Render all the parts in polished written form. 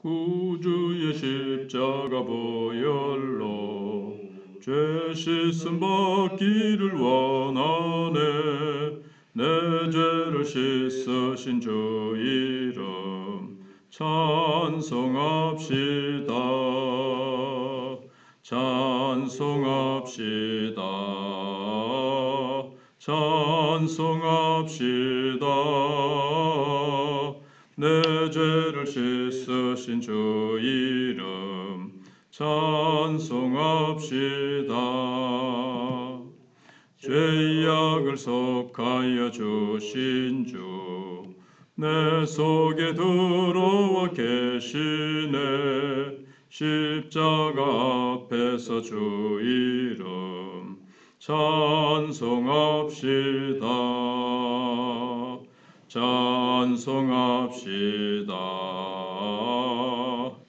구주의 십자가 보혈로 죄 씻음 받기를 원하네. 내 죄를 씻으신 주 이름 찬송합시다. 찬송합시다. 찬송합시다. 내 죄를 씻으신 주 이름 찬송합시다. 죄악을 속하여 주신 주 내 속에 들어와 계시네. 십자가 앞에서 주 이름 찬송합시다. 찬송합시다.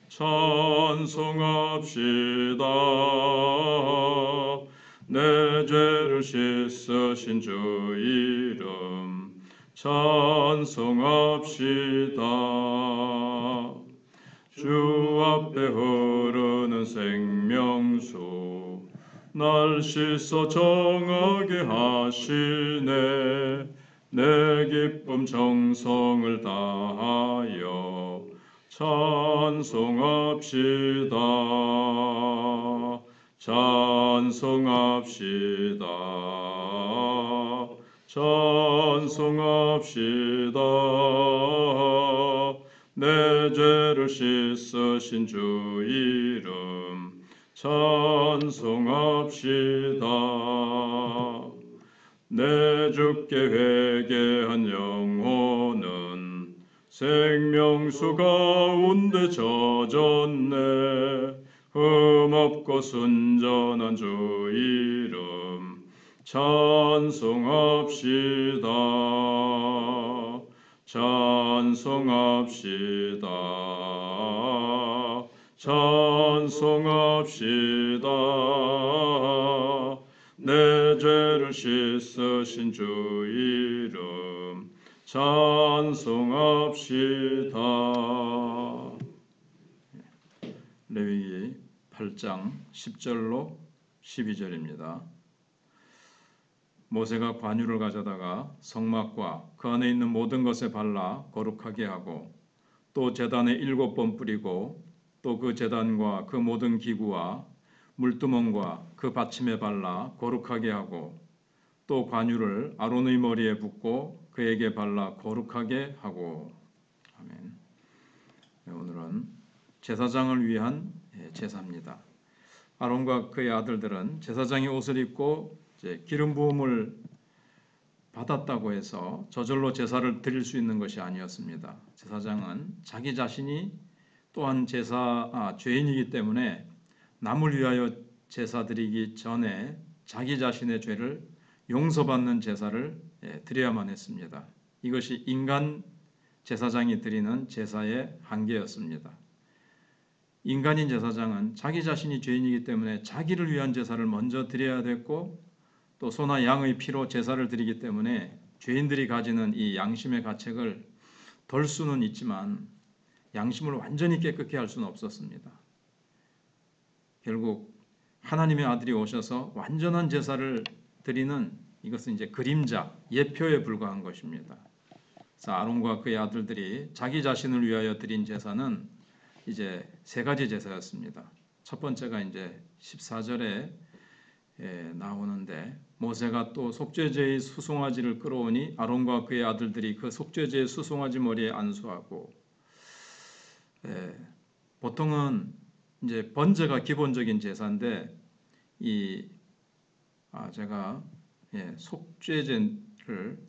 찬송합시다. 내 죄를 씻으신 주 이름 찬송합시다. 주 앞에 흐르는 생명수 날 씻어 정하게 하시네. 내 기쁨 정성을 다하여 찬송합시다. 찬송합시다. 찬송합시다. 내 죄를 씻으신 주 이름 찬송합시다. 내 주께 회개한 영혼은 생명수 가운데 젖었네. 흠없고 순전한 주 이름 찬송합시다. 찬송합시다. 찬송합시다. 내 죄를 씻으신 주 이름 찬송합시다. 레위기 8장 10절로 12절입니다. 모세가 관유를 가져다가 성막과 그 안에 있는 모든 것에 발라 거룩하게 하고 또 제단에 7번 뿌리고 또 그 제단과 그 모든 기구와 물두멍과 그 받침에 발라 거룩하게 하고 또 관유를 아론의 머리에 붓고 그에게 발라 거룩하게 하고. 아멘. 오늘은 제사장을 위한 제사입니다. 아론과 그의 아들들은 제사장의 옷을 입고 기름 부음을 받았다고 해서 저절로 제사를 드릴 수 있는 것이 아니었습니다. 제사장은 자기 자신이 또한 죄인이기 때문에 남을 위하여 제사 드리기 전에 자기 자신의 죄를 용서받는 제사를 드려야만 했습니다. 이것이 인간 제사장이 드리는 제사의 한계였습니다. 인간인 제사장은 자기 자신이 죄인이기 때문에 자기를 위한 제사를 먼저 드려야 됐고 또 소나 양의 피로 제사를 드리기 때문에 죄인들이 가지는 이 양심의 가책을 덜 수는 있지만 양심을 완전히 깨끗게 할 수는 없었습니다. 결국 하나님의 아들이 오셔서 완전한 제사를 드리는 이것은 이제 그림자, 예표에 불과한 것입니다. 그래서 아론과 그의 아들들이 자기 자신을 위하여 드린 제사는 이제 세 가지 제사였습니다. 첫 번째가 이제 14절에 나오는데 모세가 또 속죄제의 수송아지를 끌어오니 아론과 그의 아들들이 그 속죄제의 수송아지 머리에 안수하고 보통은 이제 번제가 기본적인 제사인데 제가 속죄제를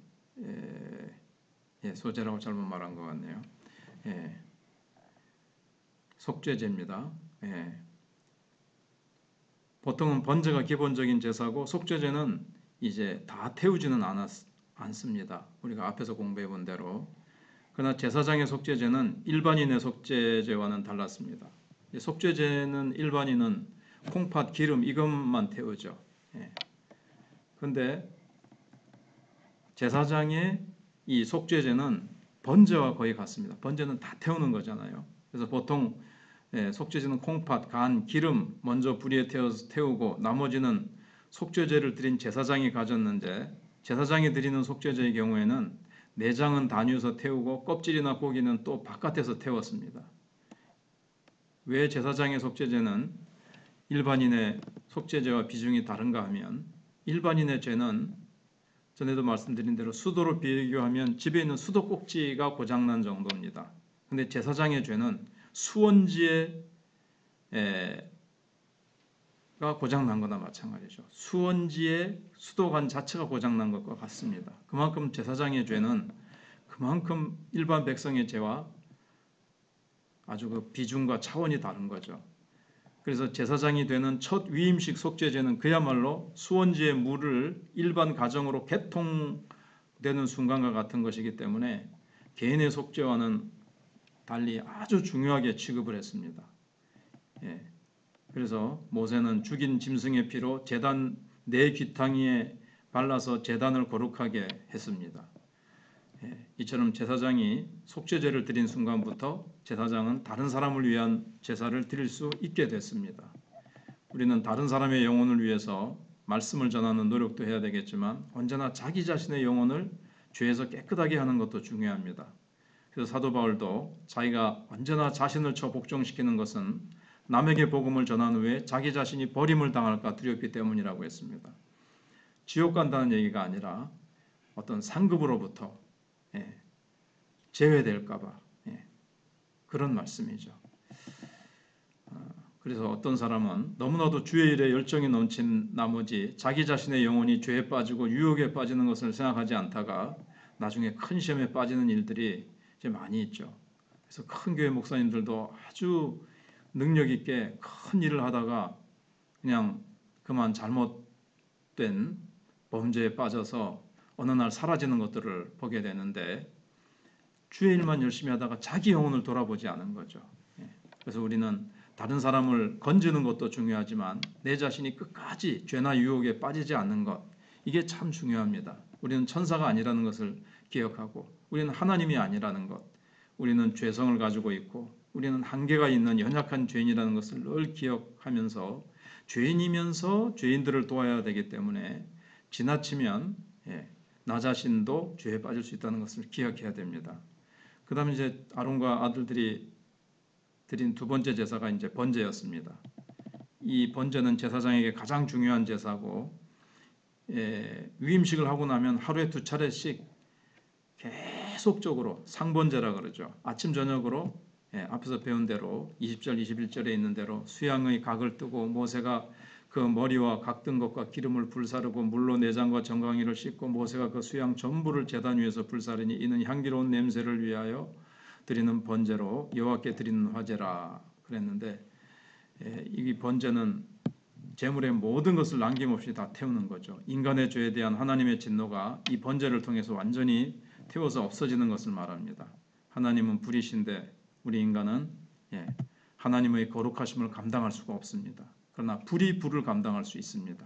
소제라고 잘못 말한 것 같네요. 속죄제입니다. 보통은 번제가 기본적인 제사고 속죄제는 이제 다 태우지는 않습니다. 우리가 앞에서 공부해 본 대로. 그러나 제사장의 속죄제는 일반인의 속죄제와는 달랐습니다. 속죄제는 일반인은 콩팥, 기름 이것만 태우죠. 그런데 제사장의 이 속죄제는 번제와 거의 같습니다. 번제는 다 태우는 거잖아요. 그래서 보통 속죄제는 콩팥, 간, 기름 먼저 불에 태우고 나머지는 속죄제를 드린 제사장이 가졌는데 제사장이 드리는 속죄제의 경우에는 내장은 단위에서 태우고 껍질이나 고기는 또 바깥에서 태웠습니다. 왜 제사장의 속죄제는 일반인의 속죄제와 비중이 다른가 하면 일반인의 죄는 전에도 말씀드린 대로 수도로 비교하면 집에 있는 수도 꼭지가 고장난 정도입니다. 근데 제사장의 죄는 수원지에 가 고장난 거나 마찬가지죠. 수원지의 수도관 자체가 고장난 것과 같습니다. 그만큼 제사장의 죄는 그만큼 일반 백성의 죄와 아주 그 비중과 차원이 다른 거죠. 그래서 제사장이 되는 첫 위임식 속죄제는 그야말로 수원지의 물을 일반 가정으로 개통되는 순간과 같은 것이기 때문에 개인의 속죄와는 달리 아주 중요하게 취급을 했습니다. 예. 그래서 모세는 죽인 짐승의 피로 제단 네 귀퉁이에 발라서 제단을 거룩하게 했습니다. 이처럼 제사장이 속죄제를 드린 순간부터 제사장은 다른 사람을 위한 제사를 드릴 수 있게 됐습니다. 우리는 다른 사람의 영혼을 위해서 말씀을 전하는 노력도 해야 되겠지만 언제나 자기 자신의 영혼을 죄에서 깨끗하게 하는 것도 중요합니다. 그래서 사도 바울도 자기가 언제나 자신을 복종시키는 것은 남에게 복음을 전한 후에 자기 자신이 버림을 당할까 두렵기 때문이라고 했습니다. 지옥 간다는 얘기가 아니라 어떤 상급으로부터 제외될까 봐 그런 말씀이죠. 그래서 어떤 사람은 너무나도 주의 일에 열정이 넘친 나머지 자기 자신의 영혼이 죄에 빠지고 유혹에 빠지는 것을 생각하지 않다가 나중에 큰 시험에 빠지는 일들이 이제 많이 있죠. 그래서 큰 교회 목사님들도 아주 능력 있게 큰 일을 하다가 그냥 그만 잘못된 범죄에 빠져서 어느 날 사라지는 것들을 보게 되는데 주의 일만 열심히 하다가 자기 영혼을 돌아보지 않은 거죠. 그래서 우리는 다른 사람을 건지는 것도 중요하지만 내 자신이 끝까지 죄나 유혹에 빠지지 않는 것, 이게 참 중요합니다. 우리는 천사가 아니라는 것을 기억하고 우리는 하나님이 아니라는 것, 우리는 죄성을 가지고 있고 우리는 한계가 있는 연약한 죄인이라는 것을 늘 기억하면서 죄인이면서 죄인들을 도와야 되기 때문에 지나치면 나 자신도 죄에 빠질 수 있다는 것을 기억해야 됩니다. 그 다음에 이제 아론과 아들들이 드린 두 번째 제사가 이제 번제였습니다. 이 번제는 제사장에게 가장 중요한 제사고 위임식을 하고 나면 하루에 두 차례씩 계속적으로 상번제라 그러죠. 아침 저녁으로 앞에서 배운 대로 20절 21절에 있는 대로 수양의 각을 뜨고 모세가 그 머리와 각 든 것과 기름을 불사르고 물로 내장과 정강이를 씻고 모세가 그 수양 전부를 제단 위에서 불사르니 이는 향기로운 냄새를 위하여 드리는 번제로 여호와께 드리는 화제라 그랬는데 이 번제는 제물의 모든 것을 남김없이 다 태우는 거죠. 인간의 죄에 대한 하나님의 진노가 이 번제를 통해서 완전히 태워서 없어지는 것을 말합니다. 하나님은 불이신데 우리 인간은 하나님의 거룩하심을 감당할 수가 없습니다. 그러나 불이 불을 감당할 수 있습니다.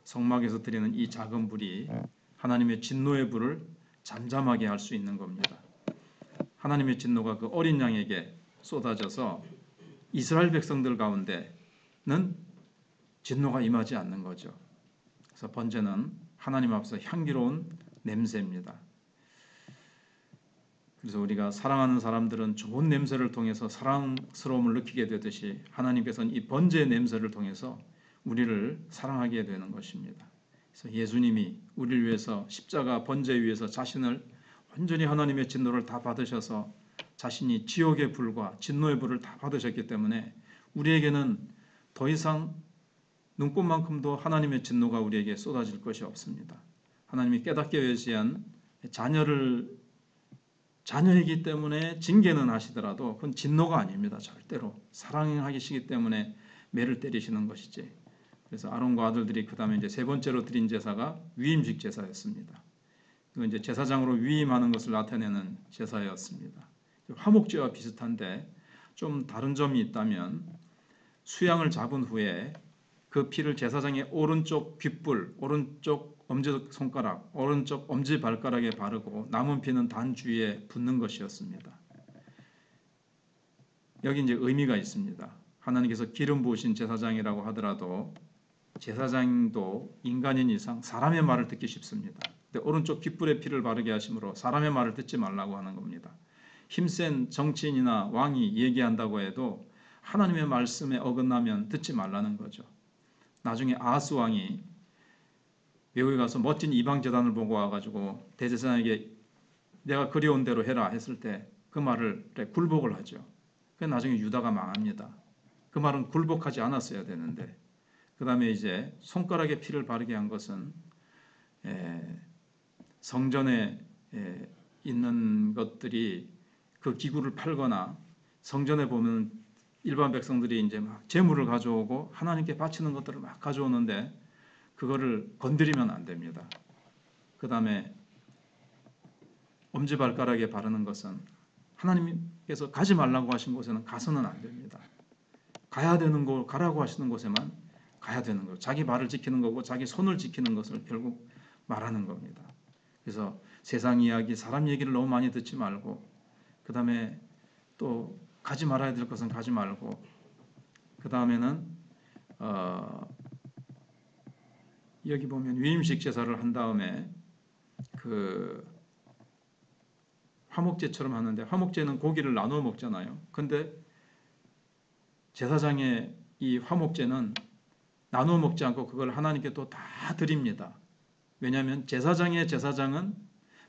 성막에서 드리는 이 작은 불이 하나님의 진노의 불을 잠잠하게 할 수 있는 겁니다. 하나님의 진노가 그 어린 양에게 쏟아져서 이스라엘 백성들 가운데는 진노가 임하지 않는 거죠. 그래서 번제는 하나님 앞에서 향기로운 냄새입니다. 그래서 우리가 사랑하는 사람들은 좋은 냄새를 통해서 사랑스러움을 느끼게 되듯이 하나님께서는 이 번제의 냄새를 통해서 우리를 사랑하게 되는 것입니다. 그래서 예수님이 우리를 위해서 십자가 번제 위에서 자신을 완전히 하나님의 진노를 다 받으셔서 자신이 지옥의 불과 진노의 불을 다 받으셨기 때문에 우리에게는 더 이상 눈꽃만큼도 하나님의 진노가 우리에게 쏟아질 것이 없습니다. 하나님이 깨닫게 위한 자녀이기 때문에 징계는 하시더라도 그건 진노가 아닙니다. 절대로 사랑하시기 때문에 매를 때리시는 것이지. 그래서 아론과 아들들이 그 다음에 이제 세 번째로 드린 제사가 위임식 제사였습니다. 이건 이제 제사장으로 위임하는 것을 나타내는 제사였습니다. 화목제와 비슷한데 좀 다른 점이 있다면 수양을 잡은 후에 그 피를 제사장의 오른쪽 귓불, 오른쪽 엄지손가락, 오른쪽 엄지발가락에 바르고 남은 피는 단 주위에 붓는 것이었습니다. 여기 이제 의미가 있습니다. 하나님께서 기름 부으신 제사장이라고 하더라도 제사장도 인간인 이상 사람의 말을 듣기 쉽습니다. 근데 오른쪽 귓불에 피를 바르게 하심으로 사람의 말을 듣지 말라고 하는 겁니다. 힘센 정치인이나 왕이 얘기한다고 해도 하나님의 말씀에 어긋나면 듣지 말라는 거죠. 나중에 아하스 왕이 외국에 가서 멋진 이방 제단을 보고 와가지고 대제사장에게 내가 그리운 대로 해라 했을 때 그 말을 굴복을 하죠. 그 나중에 유다가 망합니다. 그 말은 굴복하지 않았어야 되는데 그 다음에 이제 손가락에 피를 바르게 한 것은 성전에 있는 것들이 그 기구를 팔거나 성전에 보면 일반 백성들이 이제 막 제물을 가져오고 하나님께 바치는 것들을 막 가져오는데 그거를 건드리면 안 됩니다. 그 다음에 엄지발가락에 바르는 것은 하나님께서 가지 말라고 하신 곳에는 가서는 안 됩니다. 가야 되는 곳, 가라고 하시는 곳에만 가야 되는 거. 자기 발을 지키는 거고 자기 손을 지키는 것을 결국 말하는 겁니다. 그래서 세상 이야기, 사람 얘기를 너무 많이 듣지 말고 그 다음에 또 가지 말아야 될 것은 가지 말고 그 다음에는 여기 보면 위임식 제사를 한 다음에 그 화목제처럼 하는데 화목제는 고기를 나누어 먹잖아요. 근데 제사장의 이 화목제는 나누어 먹지 않고 그걸 하나님께 또 다 드립니다. 왜냐하면 제사장은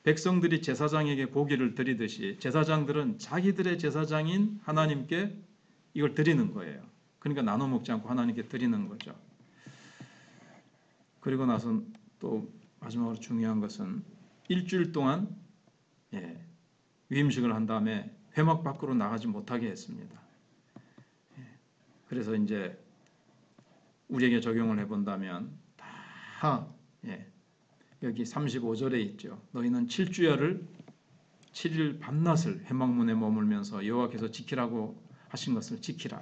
백성들이 제사장에게 고기를 드리듯이 제사장들은 자기들의 제사장인 하나님께 이걸 드리는 거예요. 그러니까 나눠 먹지 않고 하나님께 드리는 거죠. 그리고 나서 또 마지막으로 중요한 것은 일주일 동안 위임식을 한 다음에 회막 밖으로 나가지 못하게 했습니다. 그래서 이제 우리에게 적용을 해본다면 다 여기 35절에 있죠. 너희는 7주야를 7일 밤낮을 회막문에 머물면서 여호와께서 지키라고 하신 것을 지키라.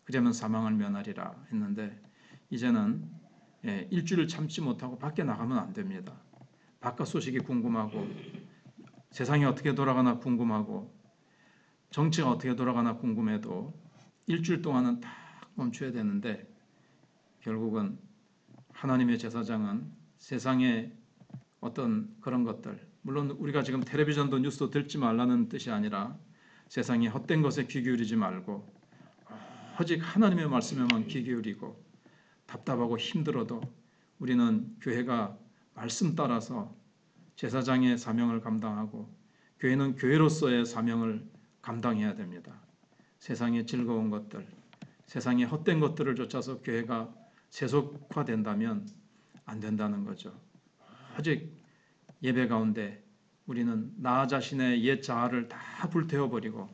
그러면 사망을 면하리라 했는데 이제는 일주일을 참지 못하고 밖에 나가면 안 됩니다. 바깥 소식이 궁금하고 세상이 어떻게 돌아가나 궁금하고 정치가 어떻게 돌아가나 궁금해도 일주일 동안은 딱 멈춰야 되는데 결국은 하나님의 제사장은 세상의 어떤 그런 것들, 물론 우리가 지금 텔레비전도 뉴스도 듣지 말라는 뜻이 아니라 세상의 헛된 것에 귀 기울이지 말고 오직 하나님의 말씀에만 귀 기울이고 답답하고 힘들어도 우리는 교회가 말씀 따라서 제사장의 사명을 감당하고 교회는 교회로서의 사명을 감당해야 됩니다. 세상의 즐거운 것들, 세상의 헛된 것들을 쫓아서 교회가 세속화된다면 안 된다는 거죠. 오직 예배 가운데 우리는 나 자신의 옛 자아를 다 불태워버리고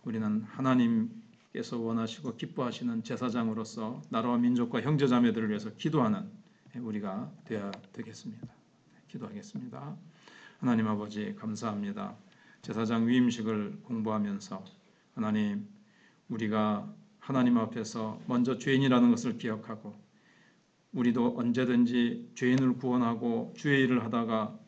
우리는 하나님께서 원하시고 기뻐하시는 제사장으로서 나라와 민족과 형제자매들을 위해서 기도하는 우리가 되어야 되겠습니다. 기도하겠습니다. 하나님 아버지 감사합니다. 제사장 위임식을 공부하면서 하나님 우리가 하나님 앞에서 먼저 죄인이라는 것을 기억하고 우리도 언제든지 죄인을 구원하고 주의 일을 하다가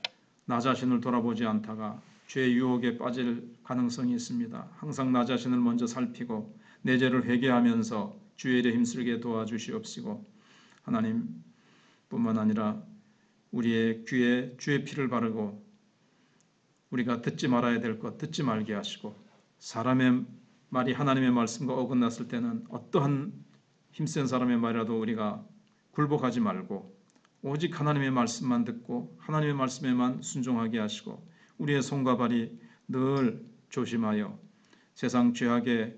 나 자신을 돌아보지 않다가 죄의 유혹에 빠질 가능성이 있습니다. 항상 나 자신을 먼저 살피고 내 죄를 회개하면서 주의 일에 힘쓰게 도와주시옵시고 하나님 뿐만 아니라 우리의 귀에 주의 피를 바르고 우리가 듣지 말아야 될 것 듣지 말게 하시고 사람의 말이 하나님의 말씀과 어긋났을 때는 어떠한 힘센 사람의 말이라도 우리가 굴복하지 말고 오직 하나님의 말씀만 듣고 하나님의 말씀에만 순종하게 하시고 우리의 손과 발이 늘 조심하여 세상 죄악에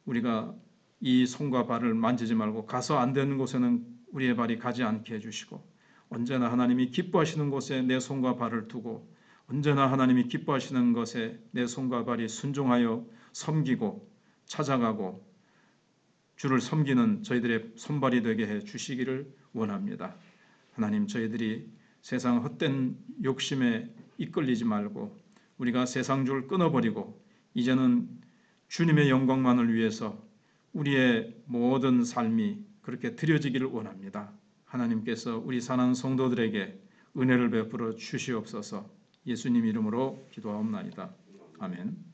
우리가 이 손과 발을 만지지 말고 가서 안 되는 곳에는 우리의 발이 가지 않게 해주시고 언제나 하나님이 기뻐하시는 곳에 내 손과 발을 두고 언제나 하나님이 기뻐하시는 것에 내 손과 발이 순종하여 섬기고 찾아가고 주를 섬기는 저희들의 손발이 되게 해 주시기를 원합니다. 하나님 저희들이 세상 헛된 욕심에 이끌리지 말고 우리가 세상 줄 끊어버리고 이제는 주님의 영광만을 위해서 우리의 모든 삶이 그렇게 드려지기를 원합니다. 하나님께서 우리 사랑하는 성도들에게 은혜를 베풀어 주시옵소서. 예수님 이름으로 기도하옵나이다. 아멘.